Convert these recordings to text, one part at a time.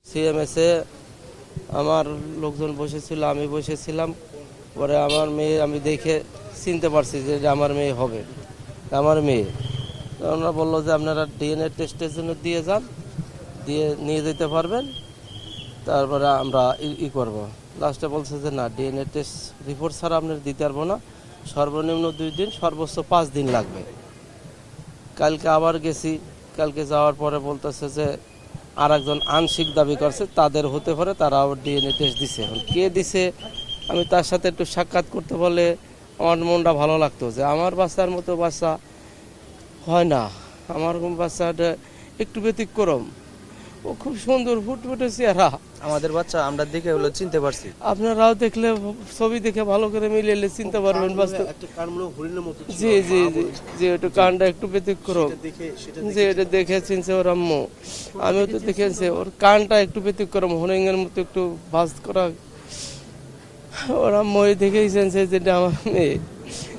সিএমএসে আমার লোকজন বসেছিল, আমি বসেছিলাম। পরে আমার মেয়ে আমি দেখে চিনতে পারছি যে এটা আমার মেয়ে হবে, আমার মেয়ে। ওনারা বললো যে আপনারা ডিএনএ টেস্টের জন্য দিয়ে যান, দিয়ে নিয়ে যেতে পারবেন, তারপরে আমরা করবো। লাস্টে বলছে যে না, ডিএনএ টেস্ট রিপোর্ট ছাড়া আপনার দিতে পারবো না, সর্বনিম্ন 2 দিন, সর্বোচ্চ 5 দিন লাগবে। কালকে আবার গেছি, কালকে যাওয়ার পরে বলতেছে যে আর একজন আংশিক দাবি করছে তাদের হতে পারে, তারা আবার ডিএনএ টেস্ট দিছে। কে দিছে আমি তার সাথে একটু সাক্ষাৎ করতে বলে আমার মনটা ভালো লাগতো যে আমার বাচ্চার মতো বাচ্চা হয় না, আমার বাচ্চাটা একটু ব্যতিক্রম, ও খুব সুন্দর ফুটফুটে চেহারা। আমাদের বাচ্চা আমরা দেখে হলো চিনতে পারছি। আপনারাও দেখলে ছবি দেখে ভালো করে মিলিয়ে চিনতে পারবেন। জি জি জি জি, একটু কানটা একটু ব্যতিক্রম, যে এটা দেখে চিনছে ওর আম্মু, আমিও তো দেখেছি। ওর কানটা একটু ব্যতিক্রম, হরিণের মতো একটু ভাঁজ করা, ওর আম্মু দেখেই চিনছে যেটা আমার মেয়ে।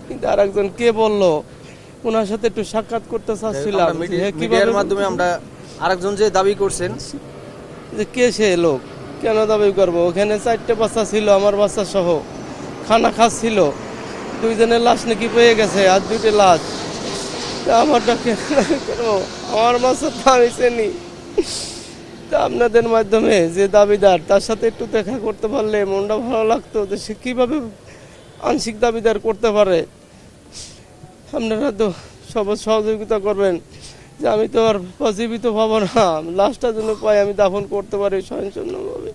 কিন্তু আর একজন কে বললো, ওনার সাথে একটু সাক্ষাৎ করতে চাচ্ছিলাম। মিডিয়ার মাধ্যমে আমরা আরেকজন যে দাবি করছেন যে কে সে লোক, কেন দাবি করবো? ওখানে 4টে বাচ্চা ছিল আমার বাচ্চা সহ, খানা খাচ্ছিল, 2 জনের লাশ নাকি পেয়ে গেছে, আর 2টে লাশ। আমারটা কেন দাবি করবো? আমার বাচ্চা তো আমি চিনি। তা আপনাদের মাধ্যমে যে দাবিদার, তার সাথে একটু দেখা করতে পারলে মনটা ভালো লাগতো যে সে কীভাবে আংশিক দাবিদার করতে পারে। আপনারা তো সব সহযোগিতা করবেন যে আমি তো আর জীবিত পাবো না, লাশটা যেন পাই আমি দাফন করতে পারি স্বয়ংসম্পূর্ণভাবে।